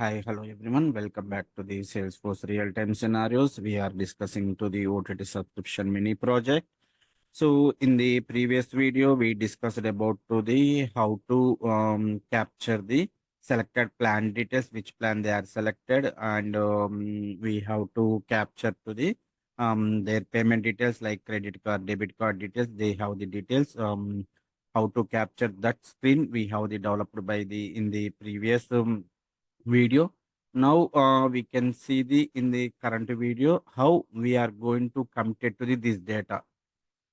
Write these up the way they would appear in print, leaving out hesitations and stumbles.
Hi, hello everyone. Welcome back to the Salesforce real-time scenarios. We are discussing to the OTT subscription mini project. So in the previous video, we discussed about to the how to capture the selected plan details, which plan they are selected, and we have to capture to the their payment details like credit card, debit card details. They have the details. How to capture that screen we have the developed by the in the previous video. Now we can see the in the current video how we are going to compute to this data.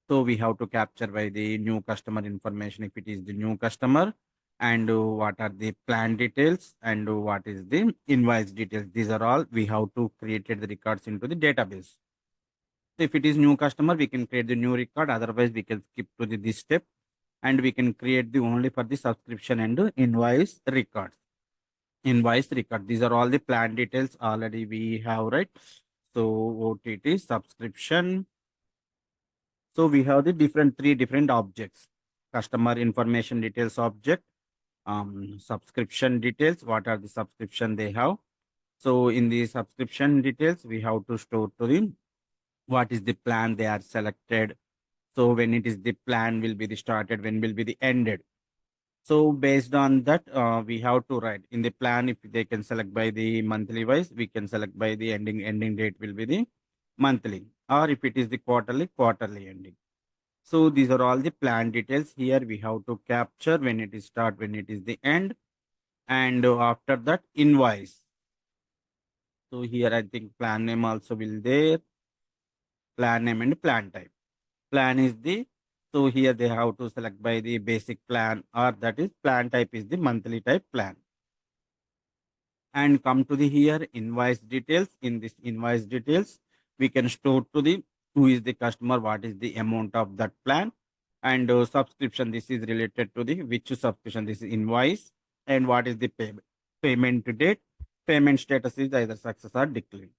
So we have to capture by the new customer information if it is the new customer, and what are the plan details, and what is the invoice details. These are all we have to create the records into the database. So if it is new customer, we can create the new record. Otherwise, we can skip to this step, and we can create the only for the subscription and invoice records. Invoice record. These are all the plan details already we have, right? So OTT subscription. So we have the three different objects: customer information details object, subscription details. What are the subscription they have? So in the subscription details, we have to store to the what is the plan they are selected. So when it is the plan will be the started, when will be the ended. So based on that, we have to write in the plan. If they can select by the monthly wise, we can select by the ending date will be the monthly, or if it is the quarterly ending. So these are all the plan details. Here we have to capture when it is start, when it is the end, and after that invoice. So here I think plan name also will there, plan name and plan type. Plan is the, so here they have to select by the basic plan, or that is plan type is the monthly type plan. And come to the here invoice details. In this invoice details, we can store to the who is the customer, what is the amount of that plan, and subscription. This is related to the which subscription. This is invoice, and what is the payment date. Payment status is either success or decline.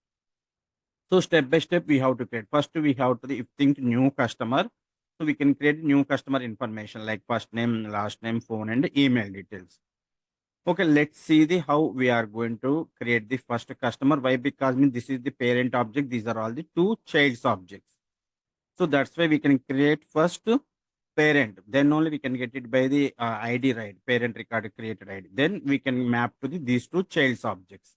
So step by step we have to create. First we have to if think new customer. So we can create new customer information like first name, last name, phone, and email details. Okay, let's see the how we are going to create the first customer. Why? Because this is the parent object. These are all the two child's objects. So that's why we can create first parent. Then only we can get it by the ID, right? Parent record created ID. Then we can map to these two child's objects.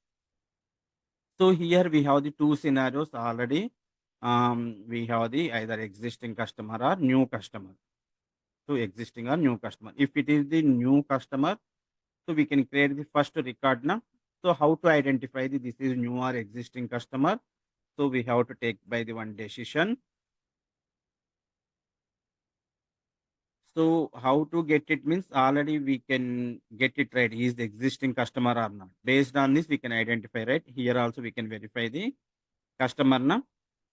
So here we have the two scenarios already. We have the either existing customer or new customer. So existing or new customer. If it is the new customer, so we can create the first record now. So how to identify this is new or existing customer? So we have to take by the one decision. So how to get it means already we can get it right. Is the existing customer or not? Based on this, we can identify right. Here also we can verify the customer now.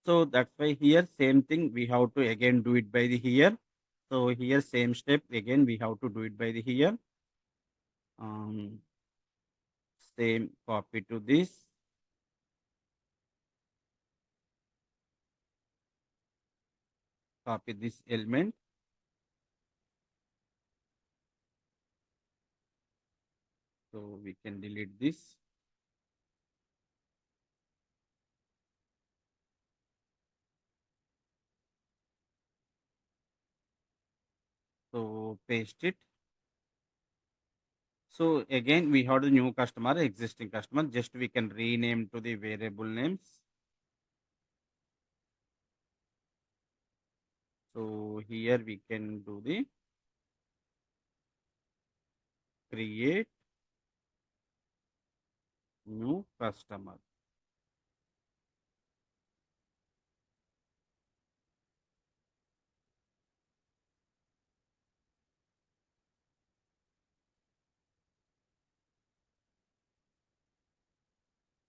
So that's why here same thing we have to again do it by the here. So here same step again we have to do it by the here. Same copy to this. Copy this element. So we can delete this. So paste it. So again, we have the new customer, existing customer. Just we can rename to the variable names. So here we can do the create new customer.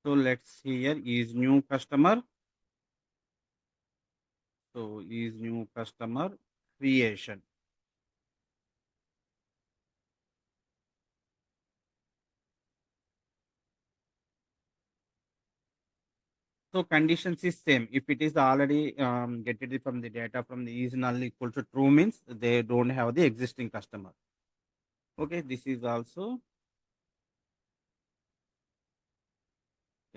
So let's see here is new customer. So is new customer creation. So conditions is same. If it is already get it from the data from the is null equal to true means they don't have the existing customer. Okay, this is also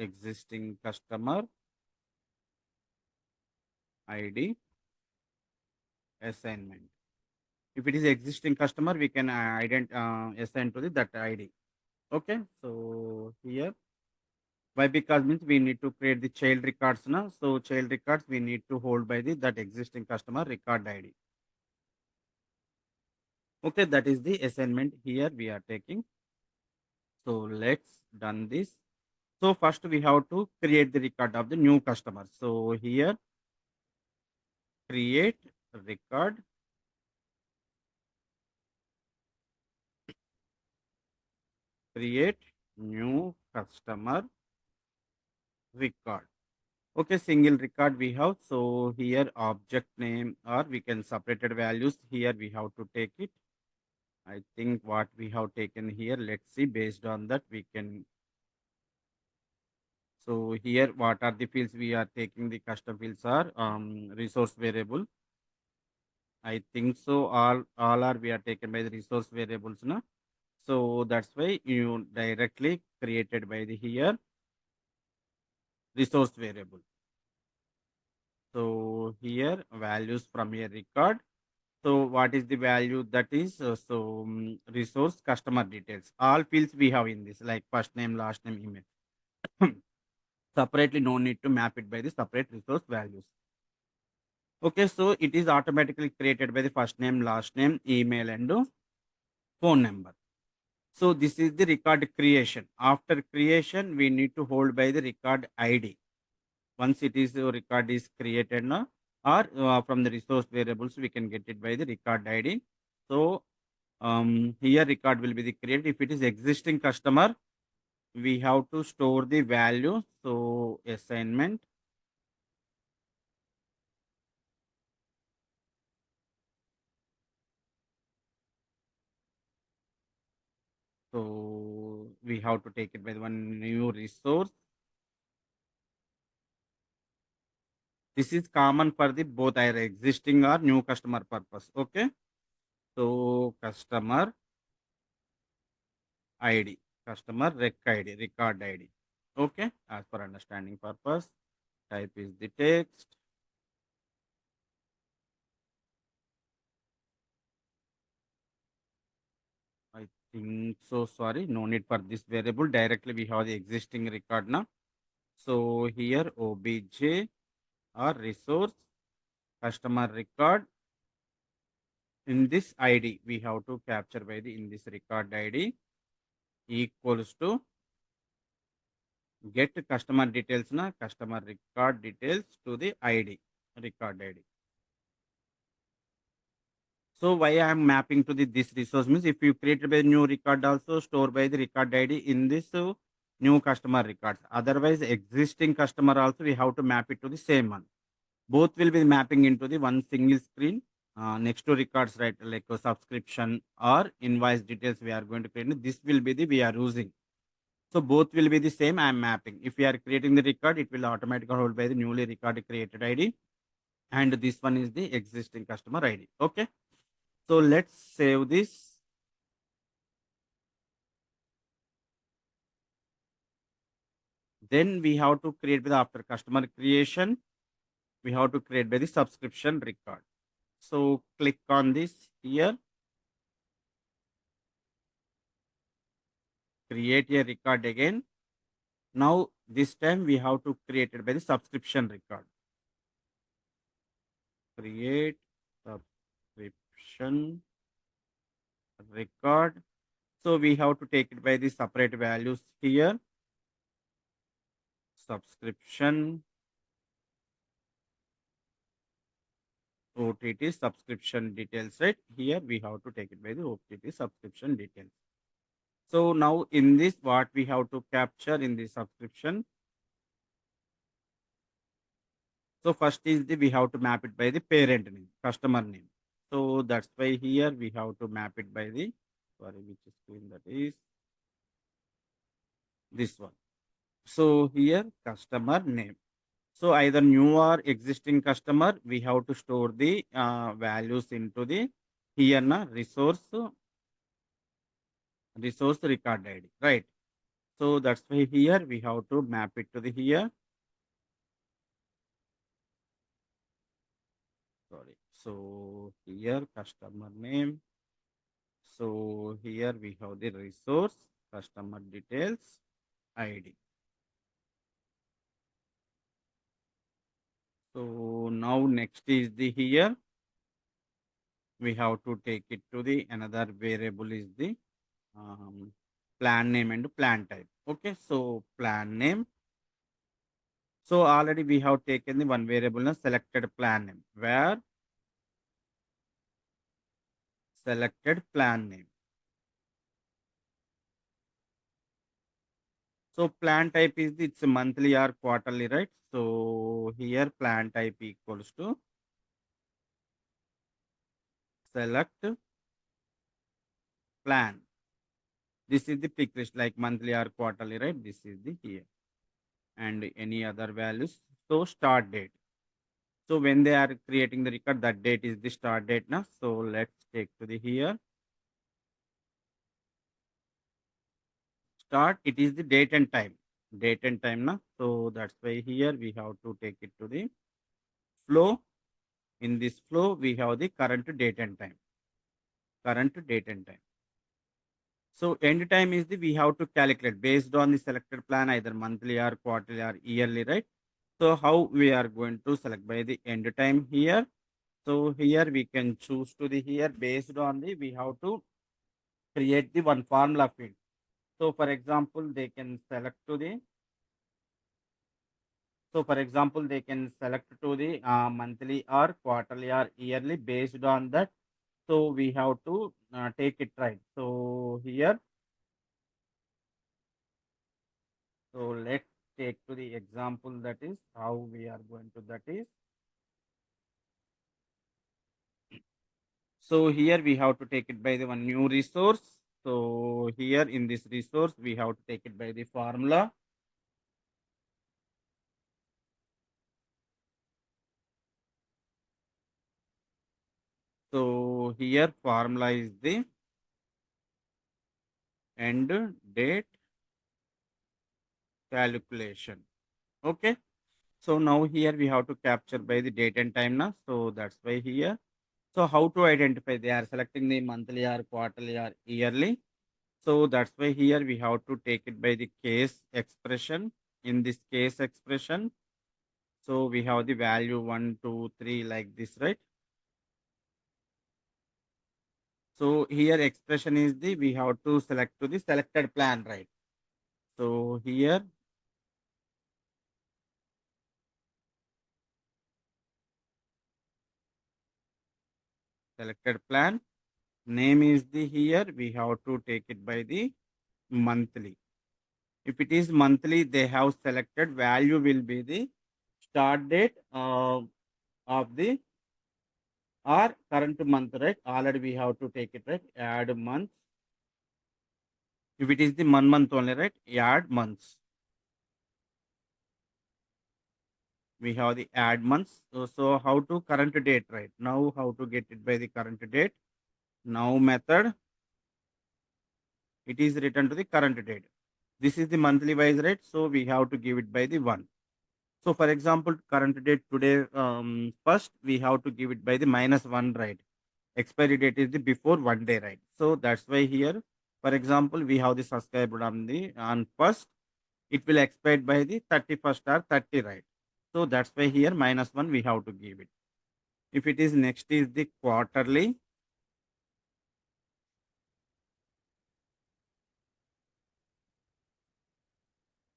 existing customer ID assignment. If it is existing customer, we can assign to that ID. Okay, so here why? Because means we need to create the child records now. So child records we need to hold by the that existing customer record ID. Okay, that is the assignment here we are taking. So let's done this. So first we have to create the record of the new customer. So here create record, create new customer record. Okay, single record we have. So here object name or we can separated values. Here we have to take it. I think what we have taken here, let's see, based on that we can. So here what are the fields we are taking? The custom fields are resource variable. I think so all are we are taken by the resource variables now. So that's why you directly created by the here resource variable. So here values from a record. So what is the value that is? Resource customer details. All fields we have in this like first name, last name, email. Separately, no need to map it by the separate resource values. Okay, so it is automatically created by the first name, last name, email, and phone number. So this is the record creation. After creation, we need to hold by the record ID. Once it is record is created now, or from the resource variables, we can get it by the record ID. So here record will be the created. If it is existing customer, we have to store the value. So assignment. So we have to take it by one new resource. This is common for the both either existing or new customer purpose. Okay. So customer ID, customer rec ID, record ID. Okay. As for understanding purpose, type is the text. I think so. Sorry, no need for this variable. Directly we have the existing record now. So here obj or resource customer record. In this ID, we have to capture by the in this record ID equals to get customer details na customer record details to the ID record ID. So why I am mapping to the this resource means if you create a new record also store by the record ID in this new customer records. Otherwise existing customer also we have to map it to the same one. Both will be mapping into the one single screen. Next to records, right, like a subscription or invoice details we are going to create. This will be the we are using. So both will be the same. I am mapping. If we are creating the record, it will automatically hold by the newly recorded created ID. And this one is the existing customer ID. Okay. So let's save this. Then we have to create with after customer creation. We have to create by the subscription record. So click on this here. Create a record again. Now this time we have to create it by the subscription record. Create subscription record. So we have to take it by the separate values here. Subscription OTT subscription details, right? Here we have to take it by the OTT subscription details. So now in this, what we have to capture in the subscription. So first is the we have to map it by the parent name, customer name. So that's why here we have to map it by the sorry, which screen that is this one. So here customer name. So either new or existing customer, we have to store the values into the here na resource record ID, right? So that's why here we have to map it to the here. Sorry. So here customer name. So here we have the resource, customer details, ID. So now next is the here. We have to take it to the another variable is the um, plan name and plan type. Okay, so plan name. So already we have taken the one variable na selected plan name where selected plan name. So plan type is the, it's a monthly or quarterly, right? So here plan type equals to select plan. This is the pick list like monthly or quarterly, right? This is the here and any other values. So start date. So when they are creating the record, that date is the start date now. So let's take to the here. Start, it is the date and time. Date and time now. So that's why here we have to take it to the flow. In this flow, we have the current date and time. Current date and time. So end time is the we have to calculate based on the selected plan, either monthly or quarterly or yearly, right? So how we are going to select by the end time here. So here we can choose to the here based on the we have to create the one formula field. So for example, they can select to the so for example they can select to the monthly or quarterly or yearly based on that. So we have to take it right. So here, so let's take to the example that is how we are going to that is. So here we have to take it by the one new resource. So here in this resource, we have to take it by the formula. So here formula is the end date calculation. Okay. So now here we have to capture by the date and time now. So that's why here. So how to identify they are selecting the monthly or quarterly or yearly. So that's why here we have to take it by the case expression. In this case expression, so we have the value 1, 2, 3 like this, right? So here expression is the we have to select to the selected plan, right? So here selected plan name is the here we have to take it by the monthly. If it is monthly, they have selected value will be the start date of the or current month, right? Already we have to take it, right? Add month. If it is the month only, right? Add months. We have the add months. So how to current date, right? Now how to get it by the current date? Now method. It is written to the current date. This is the monthly wise, right? So we have to give it by the 1. So for example, current date today, first we have to give it by the -1, right? Expiry date is the before 1 day, right? So that's why here, for example, we have the subscribed on the on first, it will expire by the 31st or 30, right? So that's why here -1 we have to give it. If it is next is the quarterly,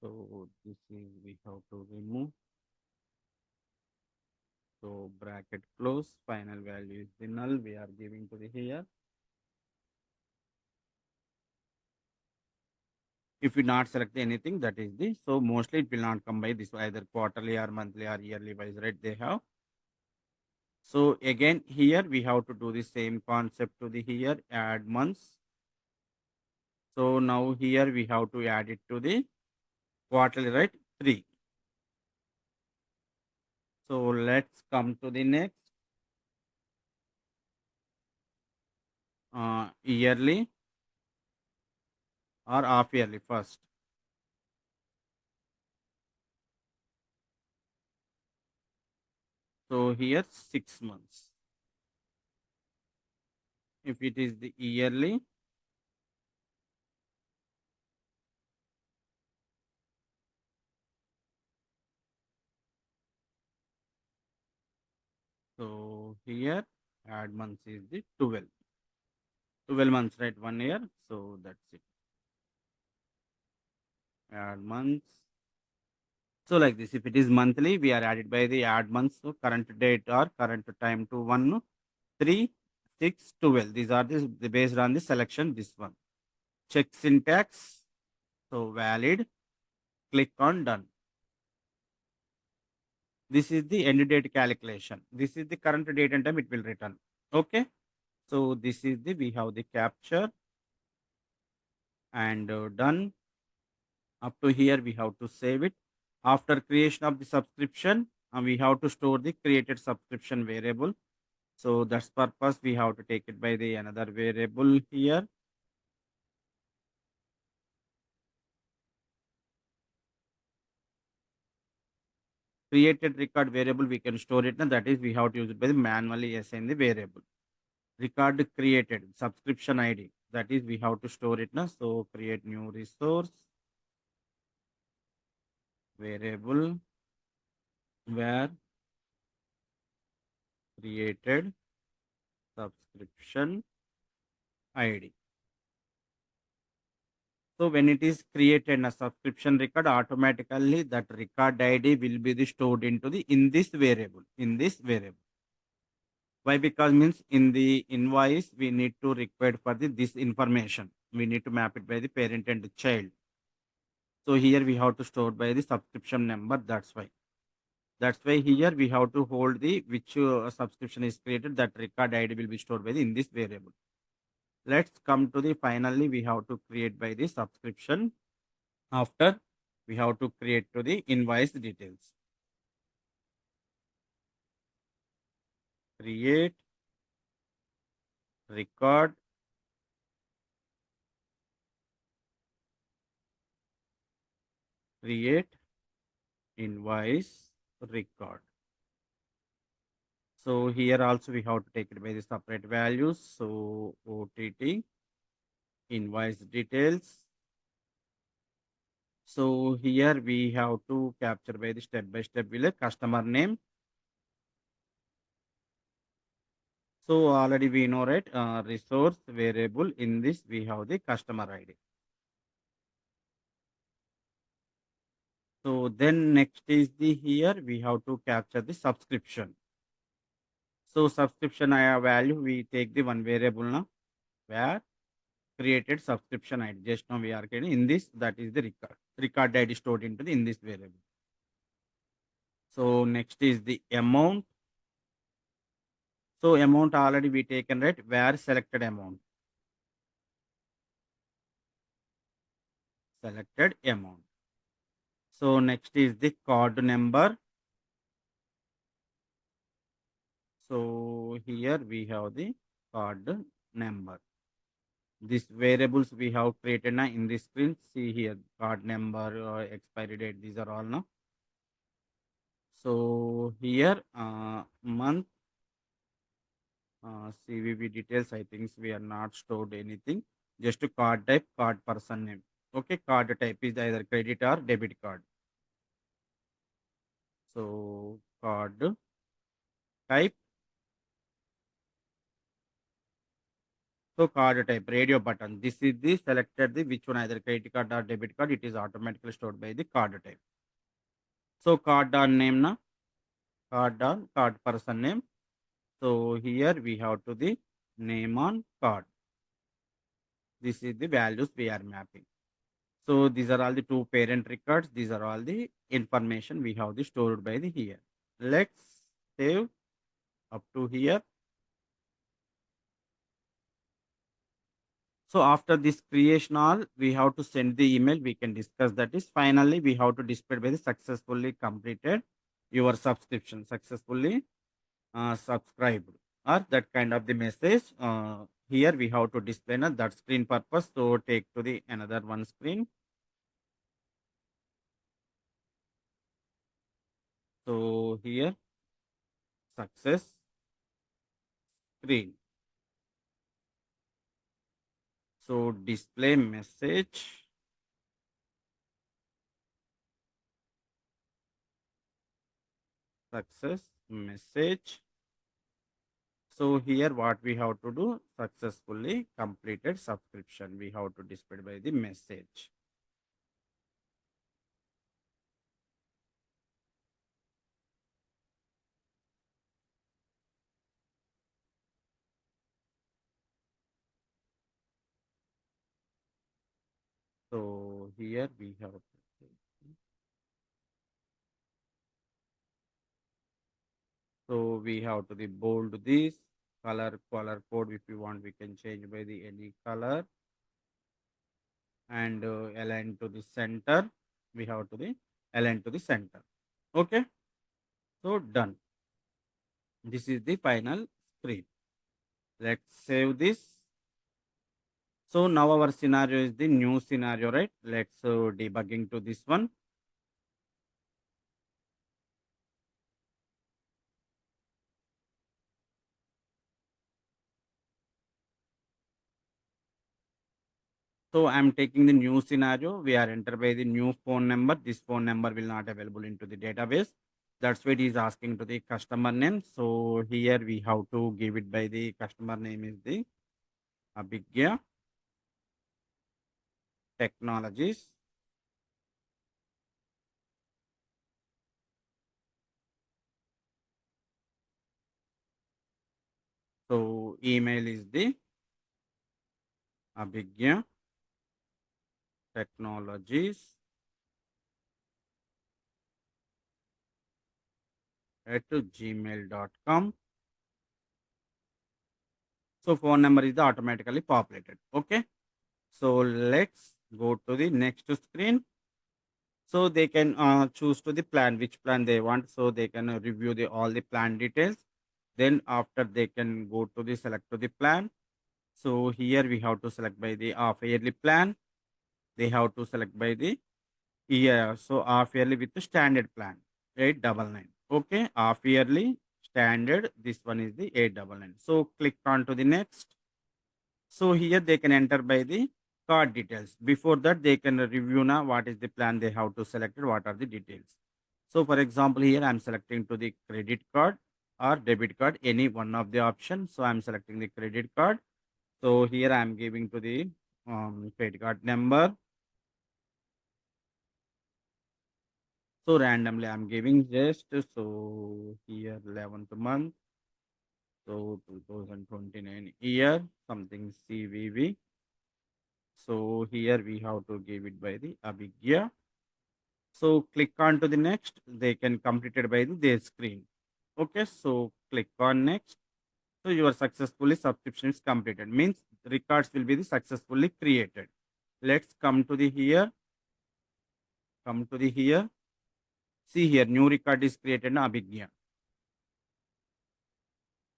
so this is we have to remove. So bracket close, final value is the null we are giving to the here. If we not select anything, that is the, so mostly it will not come by this either quarterly or monthly or yearly wise, right? They have. So again, here we have to do the same concept to the here, add months. So now here we have to add it to the quarterly, right? 3. So let's come to the next yearly or half yearly first. So here 6 months. If it is the yearly, so here add months is the 12. 12 months, right? 1 year. So that's it. Add months. So like this, if it is monthly, we are added by the add months. So current date or current time to 1, 3, 6, 12. These are the based on the selection. This one. Check syntax. So valid. Click on done. This is the end date calculation. This is the current date and time it will return. Okay. So this is the we have the capture and done. Up to here we have to save it. After creation of the subscription, we have to store the created subscription variable. So that's purpose we have to take it by the another variable here. Created record variable we can store it, and that is we have to use it by the manually assign the variable. Record created subscription ID, that is we have to store it now. So create new resource variable where created subscription ID. So when it is created a subscription record, automatically that record ID will be the stored into the in this variable. Why? Because means in the invoice we need to require for the this information. We need to map it by the parent and the child. So here we have to store by the subscription number. That's why. That's why here we have to hold the which subscription is created. That record ID will be stored by the in this variable. Let's come to the finally we have to create by the subscription. After we have to create to the invoice details. Create record create invoice record. So here also we have to take it by the separate values. So OTT invoice details. So here we have to capture by the step by step will a customer name. So already we know, right? Resource variable in this we have the customer ID. So then next is the here we have to capture the subscription. So subscription value we take the one variable now where created subscription ID. Just now we are getting in this that is the record ID stored into the in this variable. So next is the amount. So amount already we taken, right? Where selected amount. Selected amount. So next is the card number. So here we have the card number. These variables we have created now in this screen. See here card number, expiry date. These are all now. So here month CVV details. I think we are not stored anything. Just to card type, card person name. Okay, card type is either credit or debit card. So card type. So card type radio button. This is the selected the which one either credit card or debit card. It is automatically stored by the card type. So card on name na card on card person name. So here we have to the name on card. This is the values we are mapping. So these are all the two parent records. These are all the information we have the stored by the here. Let's save up to here. So after this creation all, we have to send the email. We can discuss that is finally we have to display by the successfully completed your subscription, successfully subscribed or that kind of the message. Here we have to display na that screen purpose. So take to the another one screen. So here success screen. So display message, success message. So here what we have to do, successfully completed subscription. We have to display by the message. So here we have to so we have to the bold this color code. If you want, we can change by the any color and align to the center. We have to the align to the center. Okay, so done. This is the final screen. Let's save this. So now our scenario is the new scenario, right? Let's debugging to this one. So I'm taking the new scenario. We are entered by the new phone number. This phone number will not available into the database. That's why it is asking to the customer name. So here we have to give it by the customer name is the Abhigya Technologies. So email is the Abhigya Technologies at gmail.com. So phone number is automatically populated. Okay. So let's go to the next screen. So they can choose to the plan, which plan they want. So they can review the all the plan details. Then after they can go to the select to the plan. So here we have to select by the half yearly plan. They have to select by the year. So half yearly with the standard plan 899. Okay, half yearly standard. This one is the 899. So click on to the next. So here they can enter by the card details. Before that, they can review now what is the plan they have to select it, what are the details. So for example, here I'm selecting to the credit card or debit card, any one of the options. So I'm selecting the credit card. So here I'm giving to the credit card number. So randomly I'm giving just so here 11th month. So 2029 year, something CVV. So here we have to give it by the Abhigya. So click on to the next. They can complete it by their screen. Okay, so click on next. So your successfully subscription is completed. Means records will be the successfully created. Let's come to the here. Come to the here. See here, new record is created na Abhigya.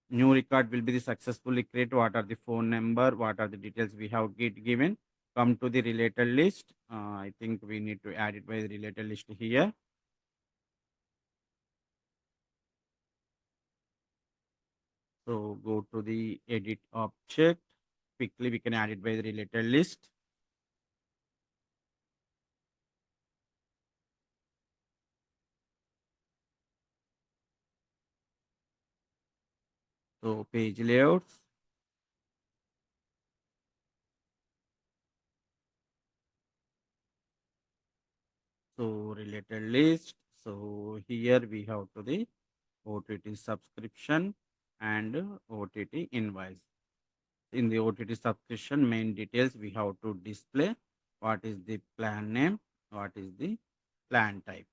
New record will be the successfully created. What are the phone number? What are the details we have given? Come to the related list. I think we need to add it by the related list here. So go to the edit object. Quickly we can add it by the related list. So page layouts. So related list. So here we have to the OTT subscription and OTT invoice. In the OTT subscription main details we have to display what is the plan name, what is the plan type.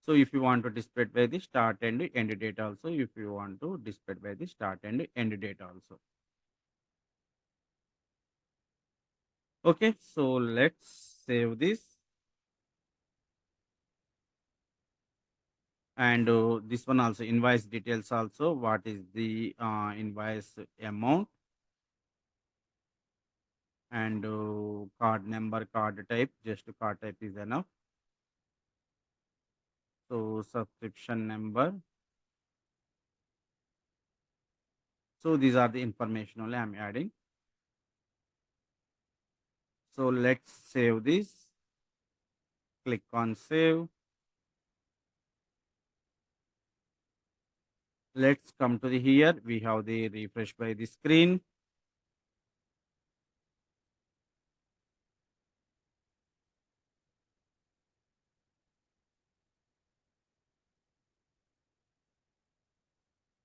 So if you want to display by the start and end date also, if you want to display by the start and end date also. Okay, so let's save this. And this one also invoice details also, what is the invoice amount and card number, card type, just card type is enough. So subscription number, So these are the information only I'm adding. So let's save this. Click on save. Let's come to the here. We have the refresh by the screen.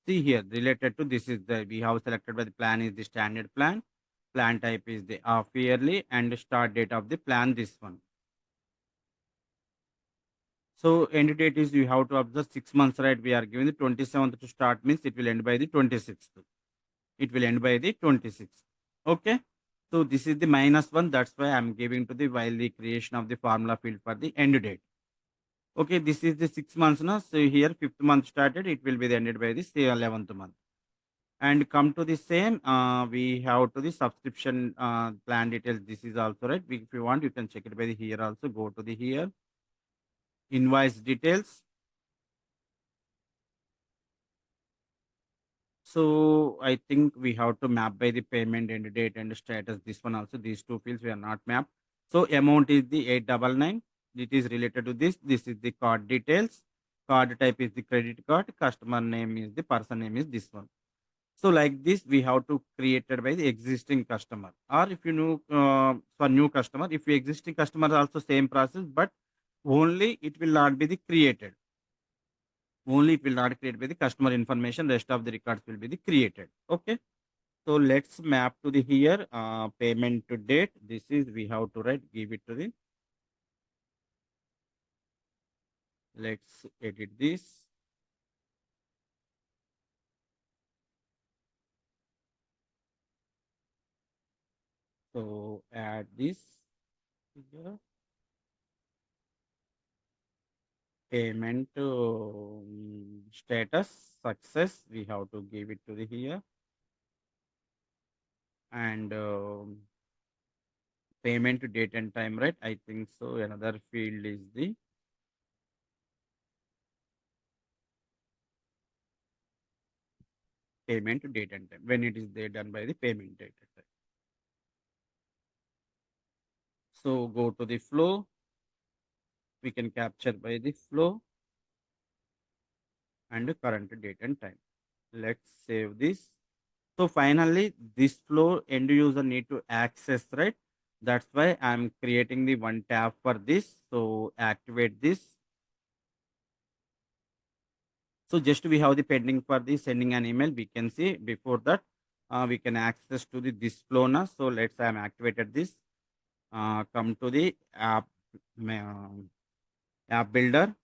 See here, related to this is the we have selected by the plan is the standard plan. Plan type is the half yearly and start date of the plan this one. So end date is you have to observe 6 months, right? We are giving the 27th to start means it will end by the 26th. It will end by the 26th. Okay. So this is the minus one. That's why I'm giving to the while the creation of the formula field for the end date. Okay, this is the 6 months now. So here fifth month started, it will be ended by the say 11th month. And come to the same, we have to the subscription plan details. This is also right. If you want, you can check it by the here also. Go to the here invoice details. So I think we have to map by the payment end date and status. This one also, these two fields we are not mapped. So amount is the 899. It is related to this. This is the card details. Card type is the credit card. Customer name is the person name is this one. So like this, we have to create it by the existing customer. Or if you know for new customer, if your existing customer also same process, but only it will not be the created. Only it will not create by the customer information. Rest of the records will be the created. Okay. So let's map to the here payment to date. This is we have to write, give it to the. Let's edit this. So add this here. Payment status success. We have to give it to the here. And payment to date and time, right? I think so. Another field is the payment to date and time when it is there done by the payment date and time. So go to the flow. We can capture by the flow and the current date and time. Let's save this. So finally, this flow end user need to access, right? That's why I'm creating the one tab for this. So activate this. So just we have the pending for the sending an email. We can see before that we can access to the this flow now. So let's I'm activated this. Come to the app builder.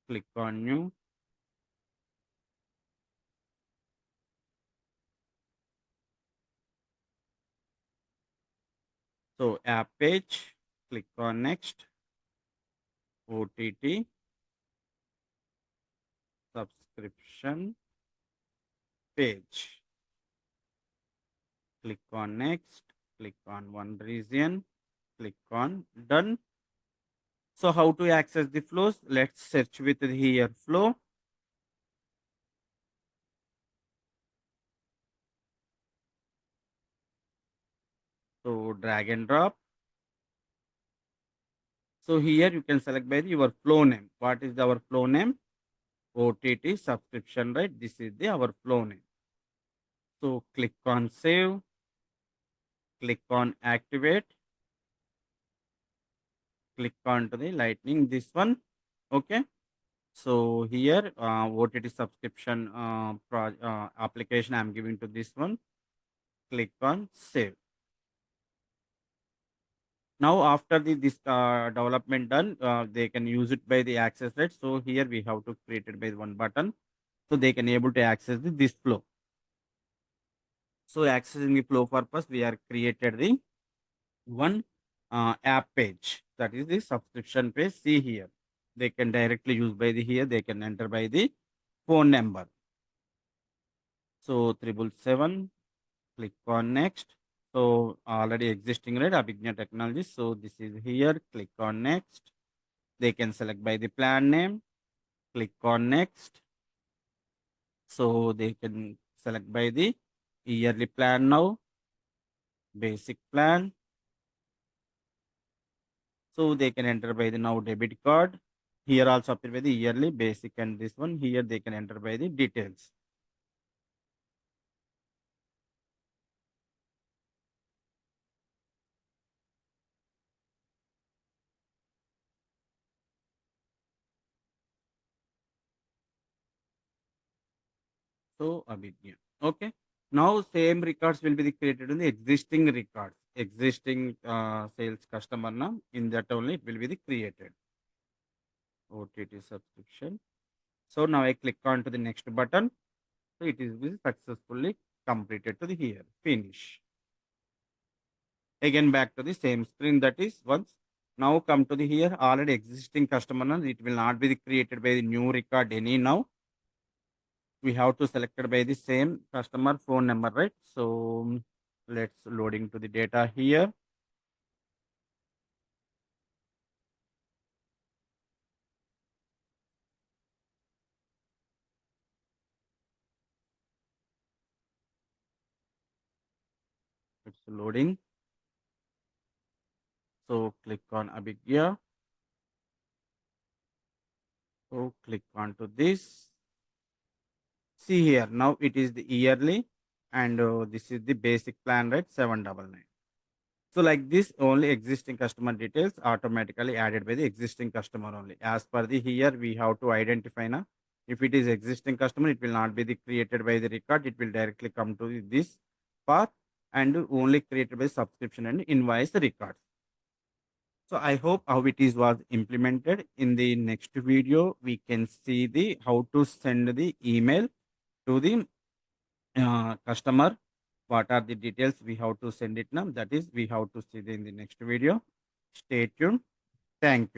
Click on new. So app page. Click on next. OTT subscription page. Click on next. Click on one region. Click on done. So how to access the flows? Let's search with the here flow. So drag and drop. So here you can select by your flow name. What is our flow name? OTT subscription, right? This is the our flow name. So click on save. Click on activate. Click on to the lightning this one. Okay. So here OTT subscription application I'm giving to this one. Click on save. Now after this development done, they can use it by the access, right? So here we have to create it by one button, so they can able to access this flow. So accessing the flow purpose, we are created the one app page, that is the subscription page. See here, they can directly use by the here. They can enter by the phone number. So 777. Click on next. So already existing, right? Abhigna technology. So this is here. Click on next. They can select by the plan name, click on next. So they can select by the yearly plan now, basic plan. So they can enter by the now debit card. Here also appear by the yearly basic and this one. Here they can enter by the details. So a bit yeah. Okay. Now same records will be created in the existing records, existing sales customer now. In that only it will be created. OTT subscription. So now I click on to the next button. So it is successfully completed to the here. Finish. Again back to the same screen, that is once. Now come to the here already existing customer now. It will not be created by the new record any now. We have to select it by the same customer phone number, right? So let's loading to the data here. It's loading. So click on Abhigya. So click on to this. See here, now it is the yearly and this is the basic plan, right? 799. So like this, only existing customer details automatically added by the existing customer only. As per the here, we have to identify now. If it is existing customer, it will not be the created by the record. It will directly come to this path and only created by subscription and invoice records. So I hope how it is was implemented. In the next video, we can see the how to send the email to the customer. What are the details we have to send it now? That is, we have to see in the next video. Stay tuned. Thank you.